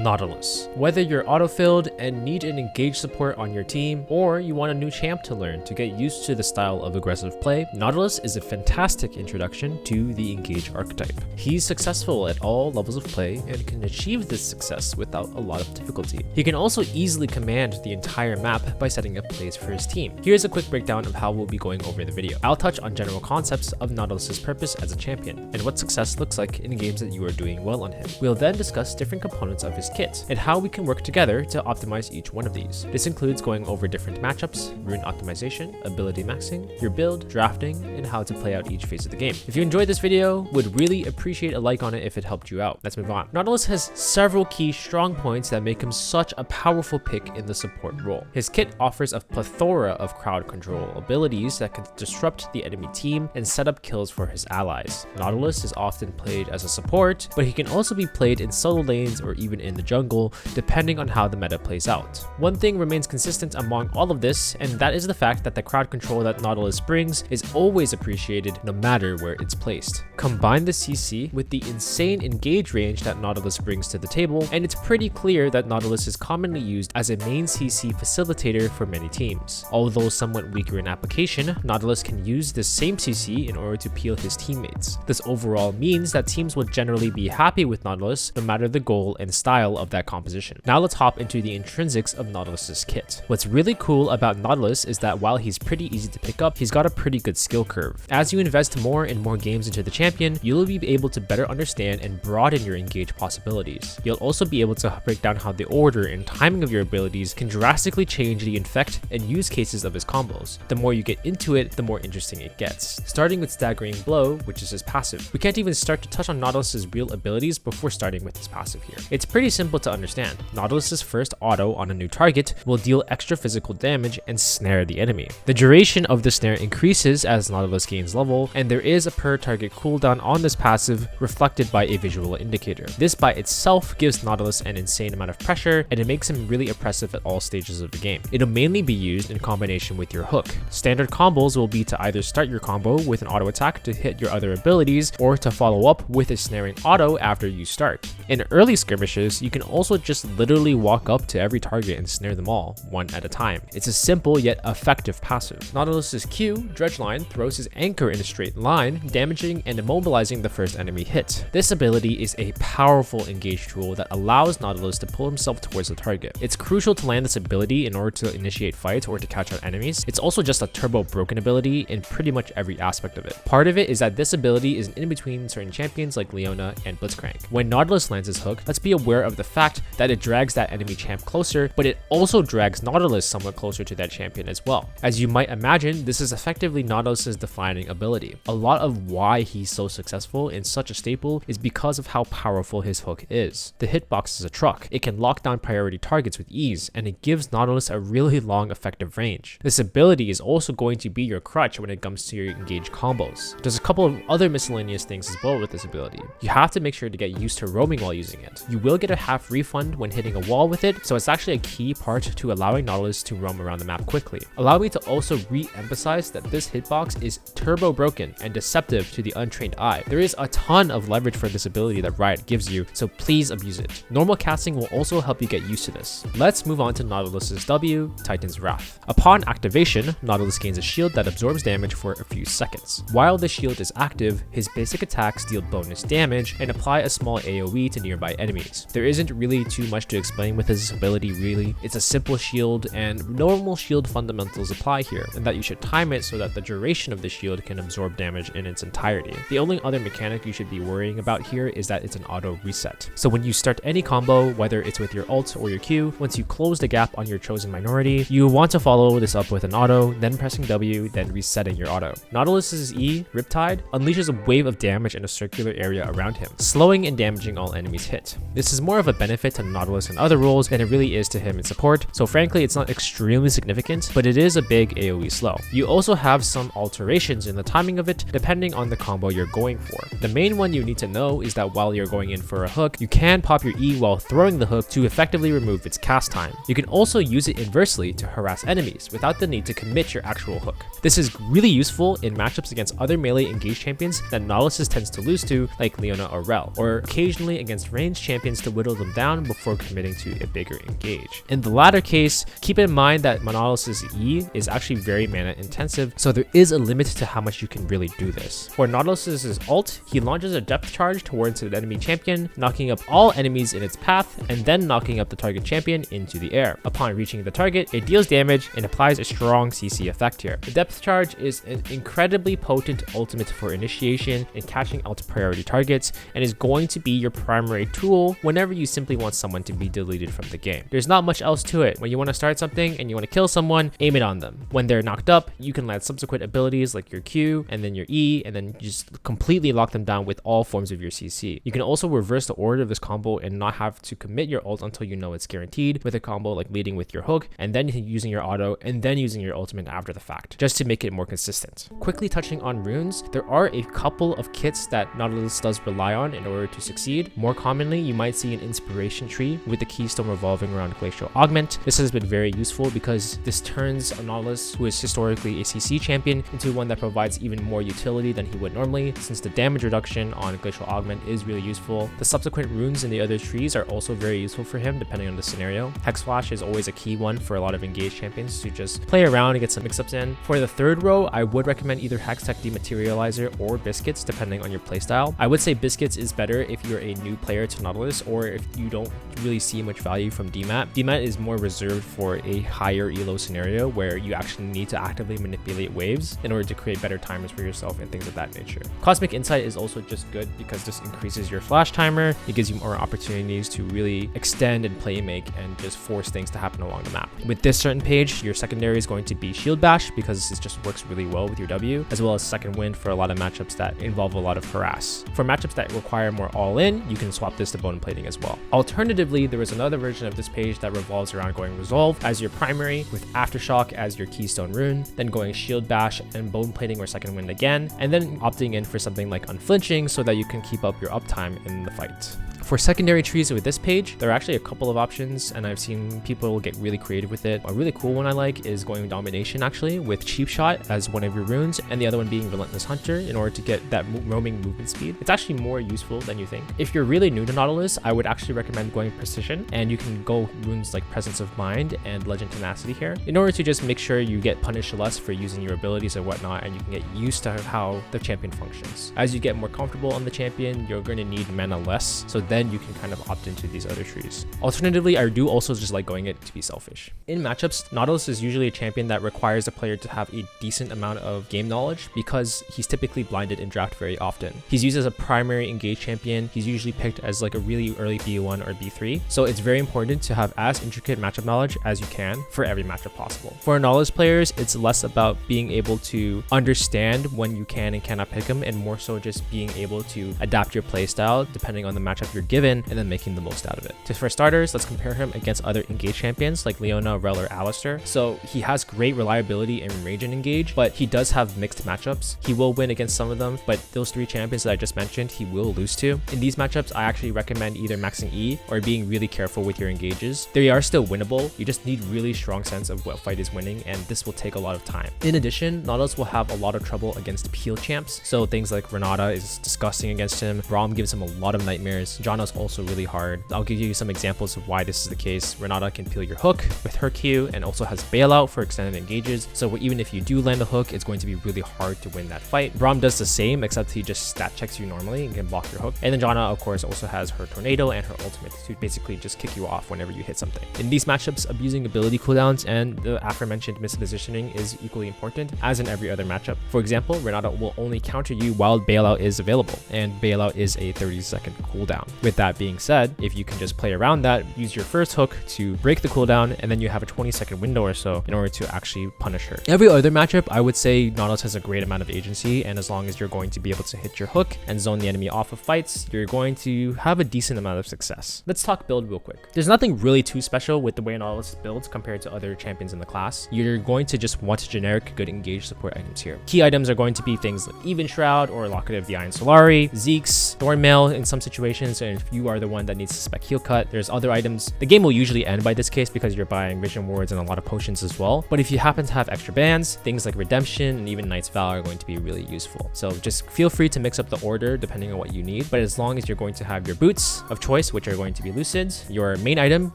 Nautilus. Whether you're autofilled and need an engaged support on your team, or you want a new champ to learn to get used to the style of aggressive play, Nautilus is a fantastic introduction to the engage archetype. He's successful at all levels of play and can achieve this success without a lot of difficulty. He can also easily command the entire map by setting up plays for his team. Here's a quick breakdown of how we'll be going over the video. I'll touch on general concepts of Nautilus's purpose as a champion, and what success looks like in games that you are doing well on him. We'll then discuss different components of his kit, and how we can work together to optimize each one of these. This includes going over different matchups, rune optimization, ability maxing, your build, drafting, and how to play out each phase of the game. If you enjoyed this video, would really appreciate a like on it if it helped you out. Let's move on. Nautilus has several key strong points that make him such a powerful pick in the support role. His kit offers a plethora of crowd control abilities that can disrupt the enemy team and set up kills for his allies. Nautilus is often played as a support, but he can also be played in solo lanes or even in the jungle, depending on how the meta plays out. One thing remains consistent among all of this, and that is the fact that the crowd control that Nautilus brings is always appreciated no matter where it's placed. Combine the CC with the insane engage range that Nautilus brings to the table, and it's pretty clear that Nautilus is commonly used as a main CC facilitator for many teams. Although somewhat weaker in application, Nautilus can use this same CC in order to peel his teammates. This overall means that teams will generally be happy with Nautilus no matter the goal and style of that composition. Now let's hop into the intrinsics of Nautilus's kit. What's really cool about Nautilus is that while he's pretty easy to pick up, he's got a pretty good skill curve. As you invest more and more games into the champion, you'll be able to better understand and broaden your engage possibilities. You'll also be able to break down how the order and timing of your abilities can drastically change the effect and use cases of his combos. The more you get into it, the more interesting it gets. Starting with Staggering Blow, which is his passive. We can't even start to touch on Nautilus's real abilities before starting with his passive here. It's pretty simple to understand. Nautilus's first auto on a new target will deal extra physical damage and snare the enemy. The duration of the snare increases as Nautilus gains level, and there is a per target cooldown on this passive reflected by a visual indicator. This by itself gives Nautilus an insane amount of pressure, and it makes him really oppressive at all stages of the game. It'll mainly be used in combination with your hook. Standard combos will be to either start your combo with an auto attack to hit your other abilities, or to follow up with a snaring auto after you start. In early skirmishes, you can also just literally walk up to every target and snare them all, one at a time. It's a simple yet effective passive. Nautilus's Q, Dredgeline, throws his anchor in a straight line, damaging and immobilizing the first enemy hit. This ability is a powerful engage tool that allows Nautilus to pull himself towards the target. It's crucial to land this ability in order to initiate fights or to catch out enemies. It's also just a turbo broken ability in pretty much every aspect of it. Part of it is that this ability is in between certain champions like Leona and Blitzcrank. When Nautilus lands his hook, let's be aware of the fact that it drags that enemy champ closer, but it also drags Nautilus somewhat closer to that champion as well. As you might imagine, this is effectively Nautilus's defining ability. A lot of why he's so successful in such a staple is because of how powerful his hook is. The hitbox is a truck. It can lock down priority targets with ease, and it gives Nautilus a really long effective range. This ability is also going to be your crutch when it comes to your engage combos. There's a couple of other miscellaneous things as well with this ability. You have to make sure to get used to roaming while using it. You will get a half refund when hitting a wall with it, so it's actually a key part to allowing Nautilus to roam around the map quickly. Allow me to also re-emphasize that this hitbox is turbo broken and deceptive to the untrained eye. There is a ton of leverage for this ability that Riot gives you, so please abuse it. Normal casting will also help you get used to this. Let's move on to Nautilus's W, Titan's Wrath. Upon activation, Nautilus gains a shield that absorbs damage for a few seconds. While the shield is active, his basic attacks deal bonus damage and apply a small AoE to nearby enemies. There isn't really too much to explain with his ability really. It's a simple shield, and normal shield fundamentals apply here, and that you should time it so that the duration of the shield can absorb damage in its entirety. The only other mechanic you should be worrying about here is that it's an auto reset. So when you start any combo, whether it's with your ult or your Q, once you close the gap on your chosen minority, you want to follow this up with an auto, then pressing W, then resetting your auto. Nautilus's E, Riptide, unleashes a wave of damage in a circular area around him, slowing and damaging all enemies hit. This is more of a benefit to Nautilus and other roles than it really is to him in support, so frankly it's not extremely significant, but it is a big AoE slow. You also have some alterations in the timing of it depending on the combo you're going for. The main one you need to know is that while you're going in for a hook, you can pop your E while throwing the hook to effectively remove its cast time. You can also use it inversely to harass enemies without the need to commit your actual hook. This is really useful in matchups against other melee engaged champions that Nautilus tends to lose to, like Leona or Rel, or occasionally against ranged champions to whittle them down before committing to a bigger engage. In the latter case, keep in mind that Nautilus's E is actually very mana intensive, so there is a limit to how much you can really do this. For Nautilus's ult, he launches a depth charge towards an enemy champion, knocking up all enemies in its path, and then knocking up the target champion into the air. Upon reaching the target, it deals damage and applies a strong CC effect here. The depth charge is an incredibly potent ultimate for initiation and catching out priority targets, and is going to be your primary tool whenever you simply want someone to be deleted from the game. There's not much else to it. When you want to start something and you want to kill someone, aim it on them. When they're knocked up, you can land subsequent abilities like your Q and then your E, and then just completely lock them down with all forms of your CC. You can also reverse the order of this combo and not have to commit your ult until you know it's guaranteed, with a combo like leading with your hook and then using your auto and then using your ultimate after the fact, just to make it more consistent. Quickly touching on runes, there are a couple of kits that Nautilus does rely on in order to succeed. More commonly, you might see an inspiration tree with the keystone revolving around Glacial Augment. This has been very useful because this turns a Nautilus, who is historically a CC champion, into one that provides even more utility than he would normally, since the damage reduction on Glacial Augment is really useful. The subsequent runes in the other trees are also very useful for him depending on the scenario. Hex Flash is always a key one for a lot of engaged champions to just play around and get some mix-ups in. For the third row, I would recommend either Hextech Dematerializer or Biscuits depending on your playstyle. I would say Biscuits is better if you're a new player to Nautilus or if you don't really see much value from DMAT. DMAT is more reserved for a higher elo scenario where you actually need to actively manipulate waves in order to create better timers for yourself and things of that nature. Cosmic Insight is also just good because this increases your flash timer. It gives you more opportunities to really extend and play make and just force things to happen along the map. With this certain page, your secondary is going to be Shield Bash because it just works really well with your W, as well as Second Wind for a lot of matchups that involve a lot of harass. For matchups that require more all-in, you can swap this to Bone Plating as well. Alternatively, there is another version of this page that revolves around going Resolve as your primary, with Aftershock as your keystone rune, then going Shield Bash and Bone Plating or Second Wind again, and then opting in for something like Unflinching so that you can keep up your uptime in the fight. For secondary trees with this page, there are actually a couple of options, and I've seen people get really creative with it. A really cool one I like is going Domination actually, with Cheap Shot as one of your runes, and the other one being Relentless Hunter in order to get that roaming movement speed. It's actually more useful than you think. If you're really new to Nautilus, I would actually recommend going Precision, and you can go runes like Presence of Mind and Legend Tenacity here, in order to just make sure you get punished less for using your abilities and whatnot, and you can get used to how the champion functions. As you get more comfortable on the champion, you're going to need mana less, so then you can kind of opt into these other trees. Alternatively, I do also just like going it to be selfish. In matchups, Nautilus is usually a champion that requires the player to have a decent amount of game knowledge because he's typically blinded in draft very often. He's used as a primary engage champion. He's usually picked as like a really early B1 or B3. So it's very important to have as intricate matchup knowledge as you can for every matchup possible. For Nautilus players, it's less about being able to understand when you can and cannot pick him, and more so just being able to adapt your playstyle depending on the matchup you're given, and then making the most out of it. Just for starters, let's compare him against other engage champions like Leona, Rel, or Alistair. So he has great reliability in range and engage, but he does have mixed matchups. He will win against some of them, but those three champions that I just mentioned, he will lose to. In these matchups, I actually recommend either maxing E or being really careful with your engages. They are still winnable. You just need really strong sense of what fight is winning, and this will take a lot of time. In addition, Nautilus will have a lot of trouble against peel champs. So things like Renata is disgusting against him. Braum gives him a lot of nightmares. Janna's also really hard. I'll give you some examples of why this is the case. Renata can peel your hook with her Q and also has bailout for extended engages. So even if you do land a hook, it's going to be really hard to win that fight. Braum does the same, except he just stat checks you normally and can block your hook. And then Janna, of course, also has her tornado and her ultimate to basically just kick you off whenever you hit something. In these matchups, abusing ability cooldowns and the aforementioned mispositioning is equally important, as in every other matchup. For example, Renata will only counter you while bailout is available, and bailout is a 30-second cooldown. With that being said, if you can just play around that, use your first hook to break the cooldown, and then you have a 20-second window or so in order to actually punish her. Every other matchup, I would say Nautilus has a great amount of agency, and as long as you're going to be able to hit your hook and zone the enemy off of fights, you're going to have a decent amount of success. Let's talk build real quick. There's nothing really too special with the way Nautilus builds compared to other champions in the class. You're going to just want generic good engage support items here. Key items are going to be things like Even Shroud or Locket of the Iron Solari, Zeke's, Thornmail in some situations, and if you are the one that needs to spec heal cut, there's other items. The game will usually end by this case because you're buying vision wards and a lot of potions as well. But if you happen to have extra bans, things like redemption and even Knight's Vow are going to be really useful. So just feel free to mix up the order depending on what you need. But as long as you're going to have your boots of choice, which are going to be Lucids, your main item,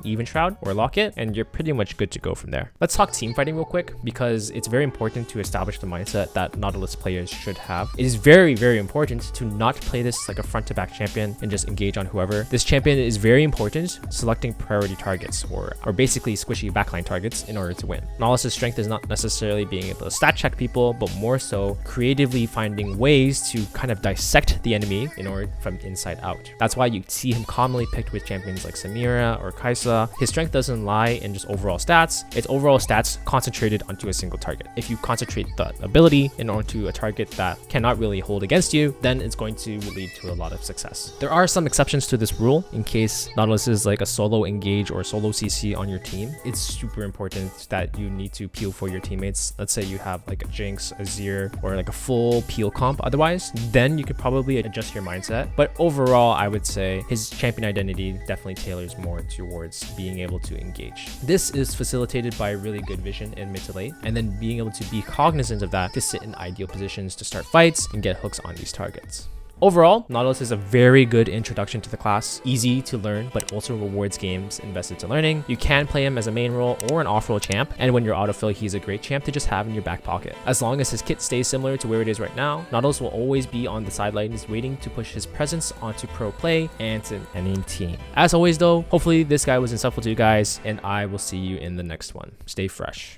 Even Shroud or Locket, and you're pretty much good to go from there. Let's talk team fighting real quick because it's very important to establish the mindset that Nautilus players should have. It is very, very important to not play this like a front to back champion and just engage on whoever. This champion is very important selecting priority targets or basically squishy backline targets in order to win. Nautilus' strength is not necessarily being able to stat check people, but more so creatively finding ways to kind of dissect the enemy in order from inside out. That's why you see him commonly picked with champions like Samira or Kaisa. His strength doesn't lie in just overall stats. It's overall stats concentrated onto a single target. If you concentrate the ability onto a target that cannot really hold against you, then it's going to lead to a lot of success. There are some exceptions to this rule in case Nautilus is like a solo engage or solo CC on your team. It's super important that you need to peel for your teammates. Let's say you have like a Jinx, a Zir, or like a full peel comp. Otherwise, then you could probably adjust your mindset. But overall, I would say his champion identity definitely tailors more towards being able to engage. This is facilitated by really good vision in mid to late, and then being able to be cognizant of that to sit in ideal positions to start fights and get hooks on these targets. Overall, Nautilus is a very good introduction to the class, easy to learn, but also rewards games invested to learning. You can play him as a main role or an off-role champ, and when you're autofill, he's a great champ to just have in your back pocket. As long as his kit stays similar to where it is right now, Nautilus will always be on the sidelines waiting to push his presence onto pro play and to any team. As always though, hopefully this guy was insightful to you guys, and I will see you in the next one. Stay fresh.